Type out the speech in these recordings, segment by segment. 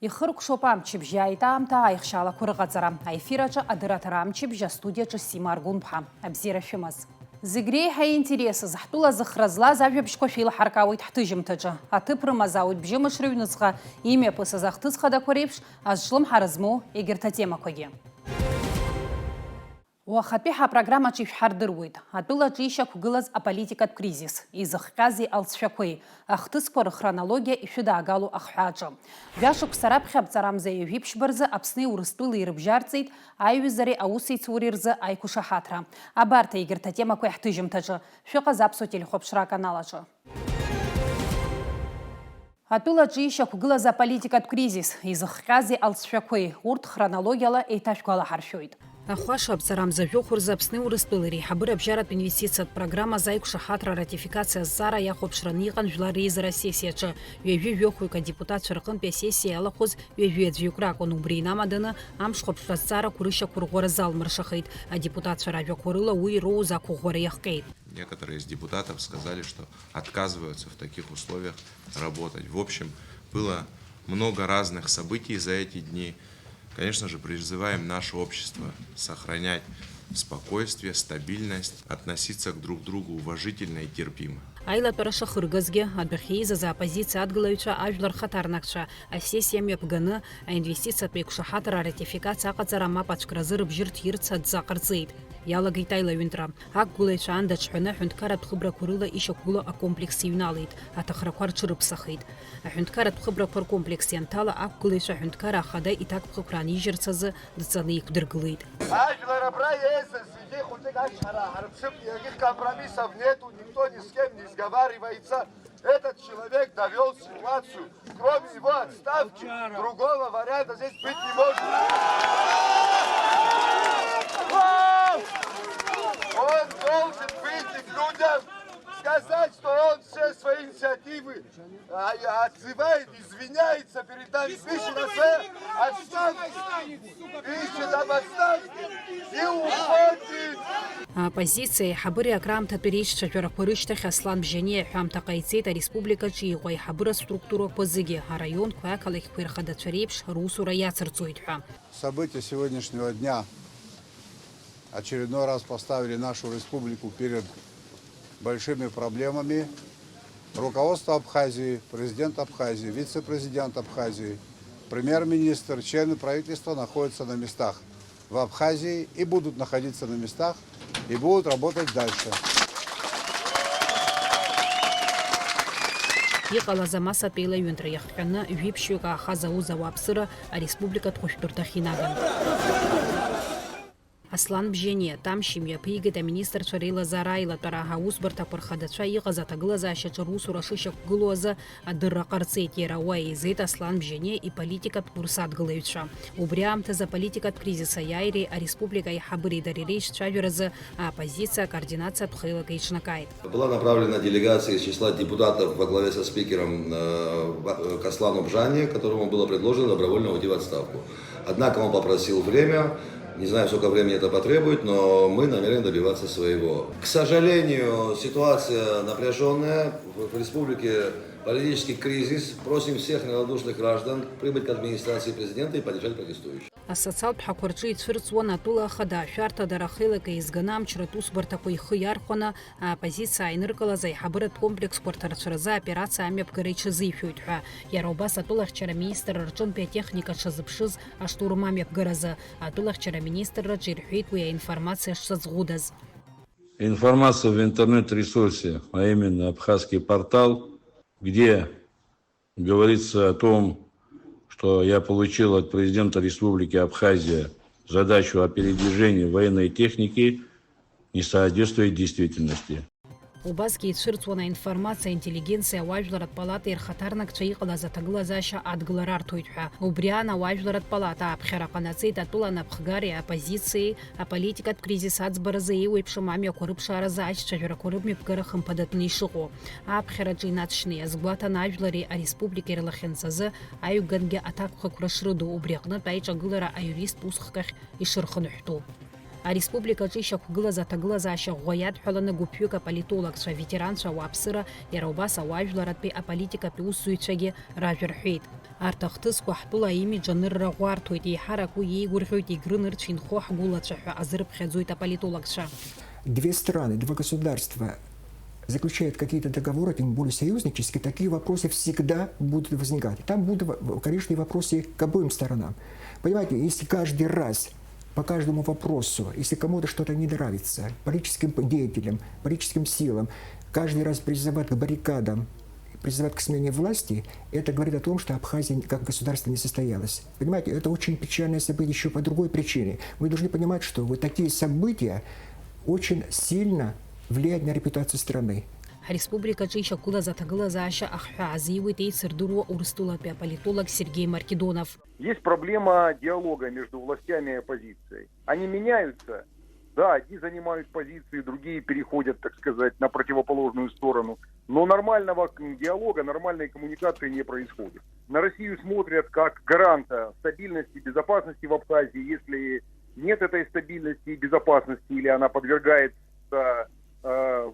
Ихыркәшоуп амчыбжьы аитаамҭа аихшьалақәа рыҟаҵара. Аефираҿы адырраҭара амчыбжьы астудиаҿы Сима Аргәын-ԥҳа. Абзиара шәымаз. Зегь реиҳа интересыз ҳтәыла зыхра злаз ажәабжьқәа шәеилаҳаркаауеит ҳҭыжьымҭаҿы. Аҭыԥ рымазаауеит бжьымыш рыҩныҵҟа имҩаԥысыз ахҭыс хадақәа реиԥш азҿлымҳара змоу егьырҭ атемақәагьы. Уахатәи ҳапрограммаҿы ишәҳардыруеит. Атәылаҿы ишьақәгылаз аполитикатә кризис, изыхҟьази алҵшәақәеи, ахҭысқәа рыхронологиа ишәыдаагалоу ахҳәааҿы. Жәашықәса раԥхьа аԥҵарамза ҩажәиԥшьба рзы Аԥсни Урыстәылеи рыбжьарҵеит аиҩызареи аусеицуреи рзы аиқәышаҳаҭра. Абарҭ егьырҭ атемақәа ҳҭыжьымҭаҿы шәыҟаз Аԥсуа телехәаԥшра аканалаҿы. Атәылаҿы ишьақәгылаз аполитикатә кризис, изыхҟьази алҵшәақәеи, урҭ хронологиала еиҭашәгәалаҳаршәоит. Ахәаша аԥҵарамза жәохә рзы Аԥсни Урыстәылеи реиҳабыра абжьаратә инвестициатә программа заиқәшаҳаҭра ратификациа азҵаара иахәаԥшраны иҟан жәлар реизара сессиаҿы. Ҩажәи жәохәҩык адепутатцәа рҟынтәи асессиа иалахәыз ҩажәи аӡәҩык ракәын. Убри инамаданы амшхәаԥштә азҵаарақәа рышьақәырӷәӷәара залмыршахеит. Адепутатцәа ражәақәа рыла уи ироуз ақәыӷәӷәара иахҟьеит. Некоторые из депутатов сказали, что отказываются в таких условиях работать. В общем, было много разных событий за эти дни. Конечно же, призываем наше общество сохранять спокойствие, стабильность, относиться друг к другу уважительно и терпимо. Аилатәара шахыргазгьы адәахьы еизаз аоппозициа адгылаҩцәа ажәлар рхаҭарнакцәа асессиа мҩаԥганы аинвестициатә еиқәшаҳаҭра аратификациа аҟаҵара мап ацәкразы рыбжьы рҭирц адҵа ҟарҵеит. Иалагеит аилаҩынтра. Ақәгылаҩцәа андаҽҳәаны аҳәынҭқарратә хыбрақәа рыла ишьақәгылоу акомплекс иҩналеит. Аҭахрақәа рҽырыԥсахит. Аҳәынҭқарратә хыбрақәа ркомплекс ианҭала ақәгылаҩцәа аҳәынҭқар ахада иҭакԥхықәра анижьырц азы дҵаны иқәдыргылеит. Ажәлар абра еизаз зегьы хәыҷык ачҳара ҳарԥшып, никаких компромиссов нету, никто ни с кем не сговаривается. Этот человек довел ситуацию. Кроме его отставки, другого варианта здесь быть не может. Он должен выйти к людям, сказать, что он все свои инициативы отзывает, извиняется перед нами, пишет на свои отставки, пишет об отставке и уходит. Оппозиция аиҳабыреи акраамҭатәи реиҿцәажәарақәа рышьҭахь Аслан Бжьани аҳәамҭа ҟаиҵеит ареспубликаҿы иҟоу аиҳабыра структурақәа зегьы араионқәа ақалақьқәа ирхадацәа реиԥш русура иацырҵоит ҳәа. События сегодняшнего дня очередной раз поставили нашу республику перед большими проблемами. Руководство Абхазии, президент Абхазии, вице-президент Абхазии, премьер-министр, члены правительства находятся на местах в Абхазии и будут находиться на местах и будут работать дальше. Иҟалаз амасатә еилаҩынтра иахҟьаны жәиԥшьҩык аахаз аус ауааԥсыра ареспубликатә хәышәтәырҭахь инаган. Аслан Бжьани тамшь имҩаԥигеит аминистрцәа реилазаара аилатәара аусбарҭақәа рхадацәа иҟаз аҭагылазаашьаҿы русура шышьақәгылоу азы адырра ҟарҵеит. Иара уа еизеит Аслан Бжьани иполитикатә курс адгылаҩцәа. Убри аамҭазы аполитикатә кризис аиааиреи ареспублика аиҳабыреи дареи реиҿцәажәаразы аоппозициа координациатә хеилак еиҿнакааит. Была направлена делегация из числа депутатов во главе со спикером к Аслану Бжьани, которому было предложено добровольно уйти в отставку. Однако он попросил время. Не знаю, сколько времени это потребует, но мы намерены добиваться своего. К сожалению, ситуация напряженная. В республике политический кризис. Просим всех неравнодушных граждан прибыть к администрации президента и поддержать протестующих. Асоциалтә ҳәақәа рҿы ицәырҵуан атәыла ахада ашәарҭадара ахеилак еизганы амчратә усбарҭақәа ихы иархәаны аоппозициа ааиныркылаз аиҳабыратә комплексқәа рҭарцәразы аоперациа амҩаԥгара иҽазишәоит ҳәа. Иара убас атәылахьчара аминистр рҿынтәи атехника дшазыԥшыз аштурм амҩаԥгаразы. Атәылахьчара аминистрраҿы ирҳәеит уи аинформациа шсазӷәыдаз. Информация в интернет-ресурсе, а именно абхазский портал, где говорится о том, что я получил от президента Республики Абхазия задачу о передвижении военной техники, не соответствует действительности. Убасгьы ицәырҵуан аинформациа интеллигенциа ауаажәларатә палата ирхаҭарнакцәа иҟалаз аҭагылазаашьа адгылара арҭоит ҳәа. Убри аан ауаажәларатә палата ааԥхьара ҟанаҵеит атәыла анапхгареи аоппозициеи аполитикатә кризис аӡбаразы еиуеиԥшым амҩақәа рыԥшааразы аишьцәажәарақәа рымҩаԥгара хымԥадатәны ишыҟоу. Ааԥхьараҿы инаҵшьны иазгәаҭан ажәлари ареспубликеи рлахьынҵазы аҩгангьы аҭакәхақәра шрыду. Убри аҟнытә аиҿагылара аиурист усхкахь ишырхынҳәтәу. Ареспубликаҿы ишьақәгылаз аҭагылазаашьа ӷәӷәа иадҳәаланы гәыԥҩык аполитологцәа, ветеранцәа, ауааԥсыра, иара убас ауаажәларатәи аполитикатәи усзуҩцәагьы ражәа рҳәеит. арҭ ахҭысқәа ҳтәыла аимидж анырраӷәарҭоит, еиҳараку иеигәырӷьоит егрынырцә инхо ҳгәылацәа ҳәа азырԥхьаӡоит аполитологцәа. Две страны, два государства заключают какие-то договоры, тем более союзнические, такие вопросы всегда будут возникать. Там будут, конечно, вопросы к обоим сторонам. Понимаете, если каждый раз по каждому вопросу, если кому-то что-то не нравится, политическим деятелям, политическим силам, каждый раз призывать к баррикадам, призывать к смене власти, это говорит о том, что Абхазия как государство не состоялось. Понимаете, это очень печальное событие еще по другой причине. Мы должны понимать, что вот такие события очень сильно влияют на репутацию страны. Республикаҿы ишьақәылаз аҭагылазаашьа ахҳәаа азиуит еицырдыруа урыстәылатәи аполитолог Сергей Маркидонов. Есть проблема диалога между властями и оппозицией. Они меняются. Да, одни занимают позиции, другие переходят, так сказать, на противоположную сторону. Но нормального диалога, нормальной коммуникации не происходит. На Россию смотрят как гаранта стабильности и безопасности в Абхазии. Если нет этой стабильности и безопасности, или она подвергается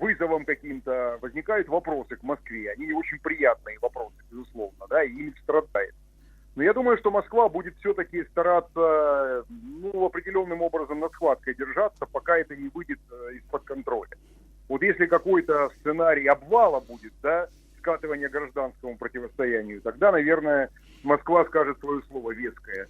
вызовам каким-то, возникают вопросы к Москве. Они очень приятные вопросы, безусловно, да, и имидж страдает. Но я думаю, что Москва будет все-таки стараться, определенным образом над схваткой держаться, пока это не выйдет из-под контроля. Вот если какой-то сценарий обвала будет, да, скатывания к гражданскому противостоянию, тогда, наверное, Москва скажет свое слово веское.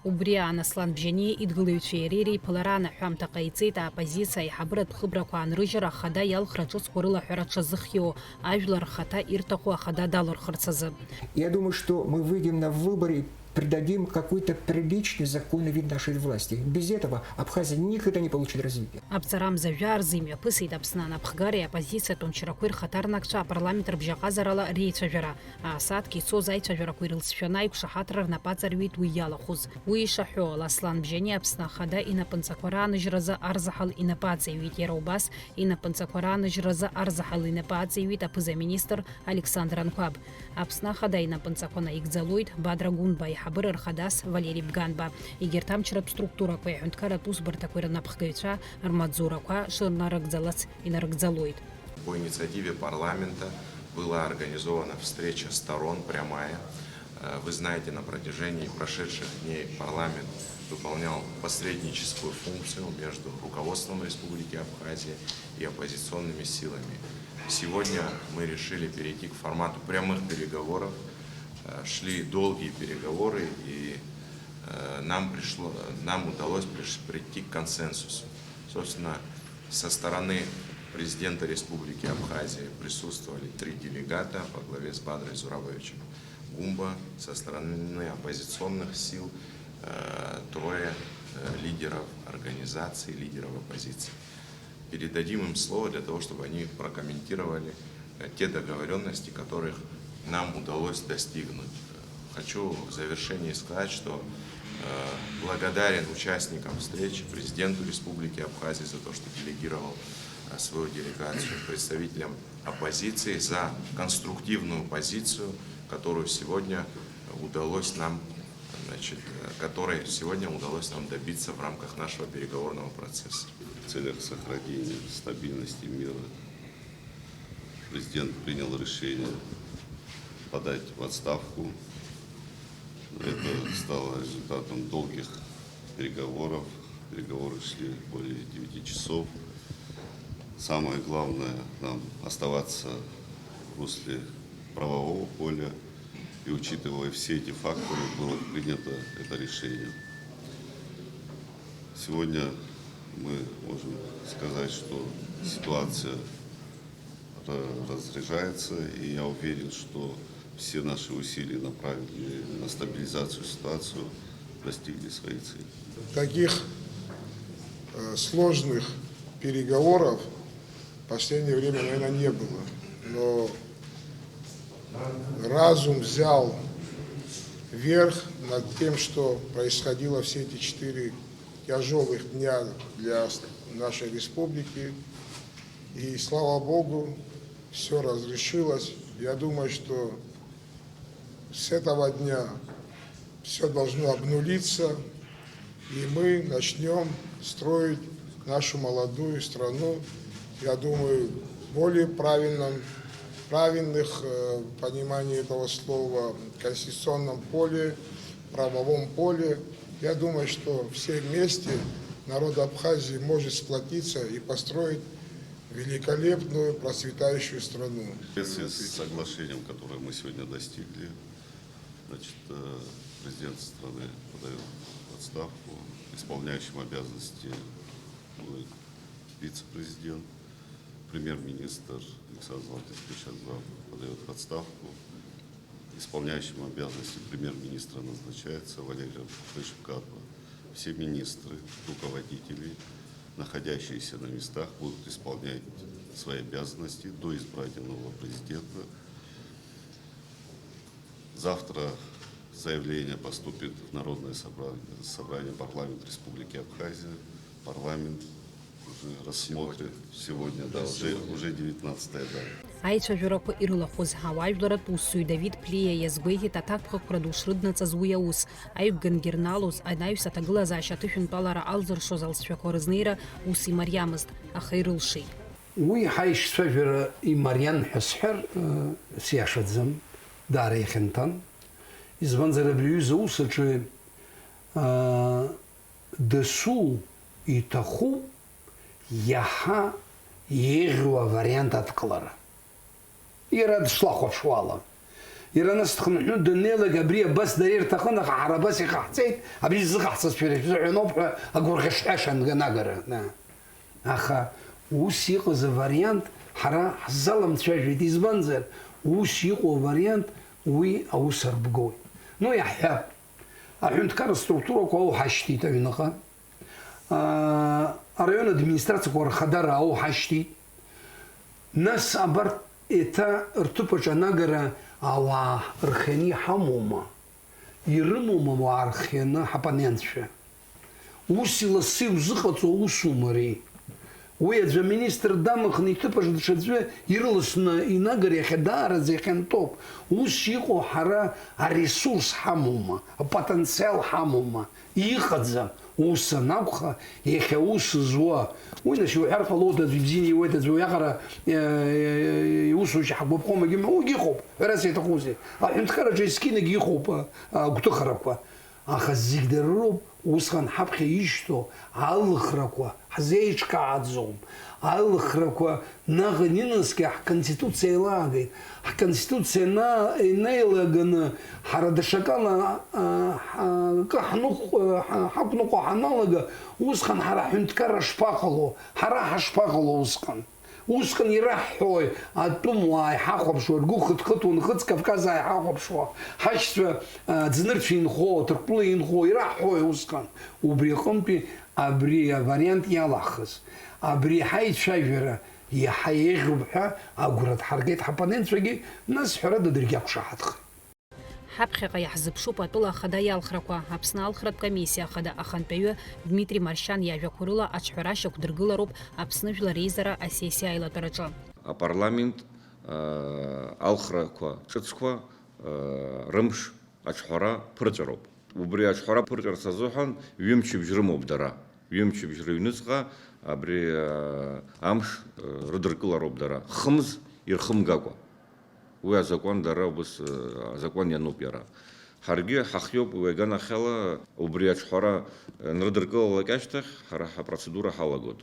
Убри анаслан бжьани идгылаҩцәа иареи реиԥылара анаҳәамҭа ҟаиҵеит аоппозициа аиҳабыратә хыбрақәа аанрыжьыр ахада иалхра ҿыцқәа рылаҳәара ҽазыхио, ажәлар рхаҭа ирҭаху ахада далырхырц азы. Я думаю, что мы выйдем на выборы, придадим какой-то приличный законный вид нашей власти. Без этого Абхазия никогда не получит развития. Аԥҵарамза жәаа имҩаԥысит Аԥсны анапхгари аоппозициатә мчрақәеи рхаҭарнакцәа апарламент рыбжьаҟазарала реицәажәара. Аасааҭк ицоз аицәажәарақәа ирылсшәаны аиқәшаҳаҭра рнапаҵарҩит уи иалахәыз. Уи ишаҳәо, Ласлан Бжьани Аԥсны ахада инапынҵақәа рааныжьразы арзаҳал инапы аҵаҩит. Иара убас инапынҵақәа рааныжьразы арзаҳал инапы аҵаҩит аԥыза-министр Александр Анқәаб. Аԥсны ахада инапынҵақәа наигӡалоит Бадра Гунба, аиҳабыра рхадас Валери Бганба. Егьырҭ амчратә структурақәа иаҳәынҭқарратә усбарҭақәа рнапхгаҩцәа рмаҵзурақәа шырнарыгӡалац инарыгӡалоит. По инициативе парламента была организована встреча сторон, прямая. Вы знаете, на протяжении прошедших дней парламент выполнял посредническую функцию между руководством Республики Абхазия и оппозиционными силами. Сегодня мы решили перейти к формату прямых переговоров. Шли долгие переговоры, и нам удалось прийти к консенсусу. Собственно, со стороны президента Республики Абхазия присутствовали 3 делегата во главе с Бадрой Зурабовичем Гумба, со стороны оппозиционных сил 3 лидеров организаций, лидеров оппозиции. Передадим им слово для того, чтобы они прокомментировали те договоренности, которых нам удалось достигнуть. Хочу в завершении сказать, что благодарен участникам встречи, президенту Республики Абхазия за то, что делегировал свою делегацию, представителям оппозиции за конструктивную позицию, которую сегодня удалось нам, которой сегодня удалось нам добиться в рамках нашего переговорного процесса. В целях сохранения стабильности мира президент принял решение подать в отставку. Это стало результатом долгих переговоров. Переговоры шли более 9 часов. Самое главное нам оставаться в русле правового поля. И учитывая все эти факторы, было принято это решение. Сегодня мы можем сказать, что ситуация разряжается, и я уверен, что все наши усилия, направленные на стабилизацию ситуации, достигли своей цели. Таких сложных переговоров в последнее время, наверное, не было. Но разум взял верх над тем, что происходило все эти 4 тяжелых дня для нашей республики. И, слава Богу, все разрешилось. Я думаю, что с этого дня все должно обнулиться, и мы начнем строить нашу молодую страну, я думаю, более правильных понимании этого слова, конституционном поле, правовом поле. Я думаю, что все вместе народ Абхазии может сплотиться и построить великолепную, процветающую страну. В соответствии с соглашением, которое мы сегодня достигли, значит, президент страны подает в отставку, исполняющим обязанности будет вице-президент, премьер-министр Александр Золотаревич подает в отставку, исполняющим обязанности премьер-министра назначается Валерий Шипкатова. Все министры, руководители, находящиеся на местах, будут исполнять свои обязанности до избрания нового президента. Завтра заявление поступит в Народное собрание парламента Республики Абхазия. Парламент уже рассмотрит сегодня, да, уже 19-я дата. Аицәажәарақәа ирылахәыз ауаажәларатә усзуҩ Давид Плиа иазгәеиҭеит аҭакԥхықәра душрыднаҵаз уи аус. Аиқәган Герналус анаҩс аҭагылазаашьа аҭышәынтәалара алзыршоз алҵшәақәа рызнеира ус имариамызт, аха ирылшеит. Уи ҳаишьцәажәара имариан ҳәа сҳәар сиашаӡам, даара иахьанҭан. Избанзар абри аҩыза аус аҿы дасу иҭахуп иаҳа еиӷьу авариант адкылара. Иара дышлахәаԥшуала. Иара нас дхынҳәны даннеилак абри абас дара ирҭахын, аха ҳара абас иҟаҳҵеит, абри зыҟаҳҵазшәа шәзыҳәаноуп ҳәа агәырӷьаҿҳәаша нагара. Аха ус иҟаз авариант ҳара ҳзаламцәажәеит, избанзар ус иҟоу авариант уи аус арбгоит. Ну иаҳҳәап, аҳәынҭқар аструктурақәа ауҳашьҭит аҩныҟа, араион администрациақәа рхадара ауҳашьҭит, нас абарҭ еиҭа рҭыԥаҿ анагара ауаа рхианы иҳамоума, ирымоума ауаа рхианы ҳапаненцәа. Ус иласы иузыҟаҵо аусума ари. Уи аӡәы аминистр дамыхны иҭыԥаҿ даҽаӡәы ирыласны инагара иахьа даараӡа иахьантоуп. Ус иҟоу ҳара аресурс ҳамоума, апотенциал ҳамоума, иҟаӡам. Ус анакәха, иахьа ус зуа. Уи нас иуҳәар ҟалоит, аӡәы ибзианы иуеит, аӡәы уиаҟара иусушьа ҳгәаԥхом, уигьы иҟоуп, ҳәарас иаҭахузеи. Аҳәынҭқарраҿы есқьынагь иҟоуп агәҭыхарақәа. Аха зегь дара роуп усҟан ҳаԥхьа ишьҭоу алыхрақәа ҳзеиҿкааӡом. Алыхрақәа наҟ-наскьа ҳконституциа еилагеит. Ҳконституциа инеилаганы ҳара даҽакала ҳақәныҟәо ҳаналага, усҟан ҳара ҳҳәынҭқарра шԥаҟало, ҳара ҳашԥаҟало усҟан. Усҟан ираҳҳәои атәымуаа иҳахәаԥшуа, ргәы хыҭхыҭуа, Нхыҵ Кавказаа иҳахәаԥшуа, ҳашьцәа ӡнырцә инхо, ҭырқәтәыла инхо, ираҳҳәои усҟан. Убри аҟынтәи абри авариант иалахыз, абри ҳаицәажәара иаҳа еиӷьуп ҳәа агәра дҳаргеит ҳапонентцәагьы, нас ҳәарада даргьы ақәшаҳаҭхеит. Ҳаԥхьаҟа иаҳзыԥшуп атәыла ахада иалхрақәа. Аԥсны алхратә комиссиа ахада ахантәаҩы Дмитри Маршьан иажәақәа рыла аҽҳәара шьақәдыргылароуп Аԥсны Жәлар Реизара асессиа аилатәараҿы. Апарламент алхрақәа ҿыцқәа рымш аҽҳәара ԥырҵәароуп. Убри аҽҳәара ԥырҵәарц азыҳәан ҩымчыбжь рымоуп дара. Ҩымчыбжь рыҩныҵҟа абри амш рыдыркылароуп дара. Хымз ирхымгакәа. Уи азакәан дара убас азакәан иануп иара. Ҳаргьы ҳахиоуп уи аганахьала убри аҽҳәара нрыдыркылалак ашьҭахь ҳара ҳапроцедура ҳалагоит.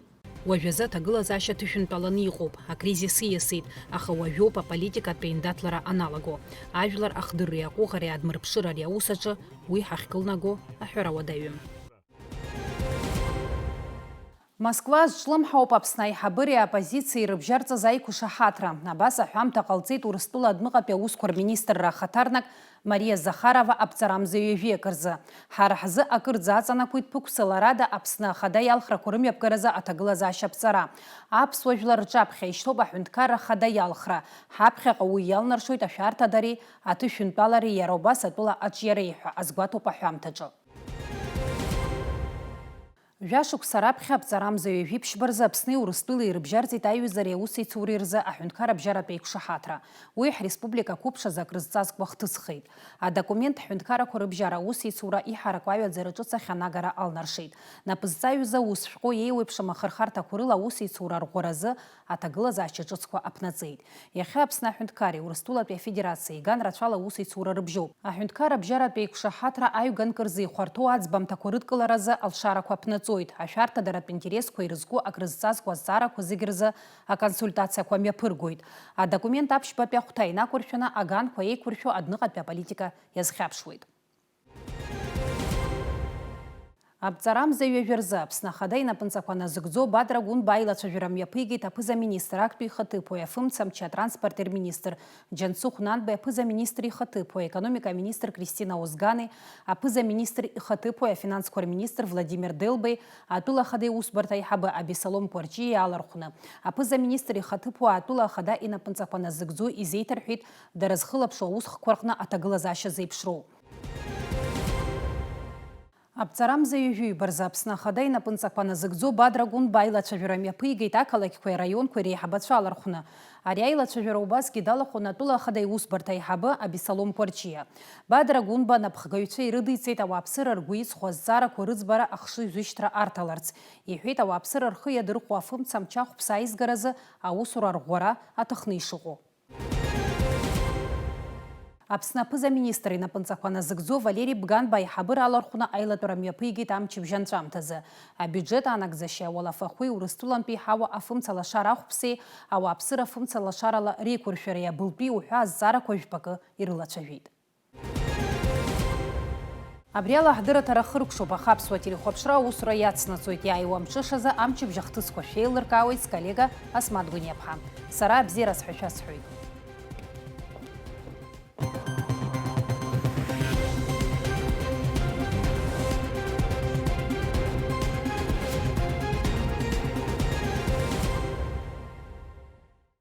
Уажәазы аҭагылазаашьа ҭышәынтәаланы иҟоуп, акризис ииасит, аха уажәоуп аполитикатә еиндаҭлара аналаго. Ажәлар ахдырреи аҟәыӷареи адмырԥшырареи аус аҿы уи ҳахькылнаго аҳәара уадаҩым. Москва зҿлымҳауп Аԥсны аиҳабыреи аоппозициеи рыбжьарҵаз аиқәышаҳаҭра. Абас аҳәамҭа ҟалҵеит Урыстәыла адмыҟатәи аусқәа рминистрра ахаҭарнак Мария Захарова аԥҵарамзаҩ ҩажәи акырзы. Ҳара ҳзы акырӡа аҵанакуеит ԥықәсаларада Аԥсны ахада иалхрақәа рымҩаԥгаразы аҭагылазаашьа ԥҵара. Аԥсуа жәлар рҿаԥхьа ишьҭоуп аҳәынҭқарра ахада иалхра. Ҳаԥхьаҟа уи иалнаршоит ашәарҭадареи аҭышәынтәалареи иара убас атәыла аҿиареи ҳәа азгәаҭоуп аҳәамҭаҿы. Жәшықәса раԥхьа аԥҵарамзаҩ жәиԥшьбарзы Аԥсни Урыстәылеи рыбжьарҵеит аиҩызареи аусеицуреи рзы аҳәынҭқар абжьаратәи еиқәшаҳаҭра. Уи ҳреспубликақә ҟәыԥшаз акрызҵазкуа хҭысхеит. Адокумент ҳҳәынҭқарақәа рыбжьара аусеицура иҳараку аҩаӡара ҿыц ахьанагара алнаршеит. Напызҵаҩыз аус шәҟәы еиуеиԥшым ахырхарҭақәа рыла аусеицура рӷәӷәаразы аҭагылазаашьа ҿыцқәа аԥнаҵеит. Иахьа Аԥсны аҳәынҭқари Урыстәылатәи афедерациеи иган рацәала аусеицура рыбжьоуп. Аҳәынҭқар абжьаратәи еиқәшаҳаҭра аҩганкы рзы ихәарҭоу аӡбамҭақәа рыдкыларазы алшарақәа аԥнаҵоит. Ашәарҭадаратә интересқәа ирызку акрызҵазкуа азҵаарақәа зегьы рзы аконсультациақәа мҩаԥыргоит. Адокумент аԥшьбатәи ахәҭа инақәыршәаны аганқәа еиқәыршәо адныҟатәи аполитика иазхьаԥшуеит. Аԥҵарамзаҩ ажәырзы Аԥсны Ахада инапынҵақәа назыгӡо Бадра Гәынба аилацәажәара мҩаԥигеит аԥыза-министр актәи ихаҭыԥуаҩ, афымцамчи атранспорти рминистр Џьансыхә Нанбеи, аԥыза-министр ихаҭыԥуаҩ, економика министр Кристина Озгани, аԥыза-министр ихаҭыԥуаҩ, афинансқәа рминистр Владимир Делбеи, атәыла Ахада иусбарҭа аиҳабы Абесалом Кәарҷиа иаалархәны. Аԥыза-министр ихаҭыԥуаҩ атәыла Ахада инапынҵақәа назыгӡо изеиҭарҳәеит дара зхылаԥшуа аусхқәа рҟны аҭагылазаашьа зеиԥшроу. Аԥҵарамзаҩ жәибарзы Аԥсны Ахада инапынҵақәа назыгӡо Бадра Гәынба аилацәажәара мҩаԥигеит ақалақьқәеи раионқәеи реиҳабацәа алархәны. Ари аилацәажәара убасгьы далахәын атәыла Ахада иусбарҭа аиҳабы Абесалом Кәарҷиа. Бадра Гәынба напхгаҩцәа ирыдиҵеит ауааԥсыра ргәы иҵху азҵаарақәа рыӡбара ахшыҩзышьҭра арҭаларц. Иҳәеит ауааԥсыра рхы иадырхәо афымцамч ахәԥса аизгаразы аусура рӷәӷәара аҭахны ишыҟоу. Аԥсны аԥыза-министр инапынҵақәа назыгӡо Валери Бганба аиҳабыра алархәны аилатәара мҩаԥигеит амчыбжьа анҵәамҭазы. Абиуџьет аанагӡашьа ауалафахәи Урыстәылантәи иҳауа афымцалашара ахәԥсеи ауааԥсыра афымцалашарала реиқәыршәареи абылтәи уҳәа азҵаарақәа жәпакы ирылацәажәеит. Абри ала ҳдырраҭара хыркәшоуп, аха аԥсуа телехәаԥшра аусура иацнаҵоит. Иааиуа амҽышазы амчыбжьа хҭысқәа шәеилыркаауеит сколлега Асмат Гәениаԥҳа. Сара абзиара сҳәашәа сҳәоит.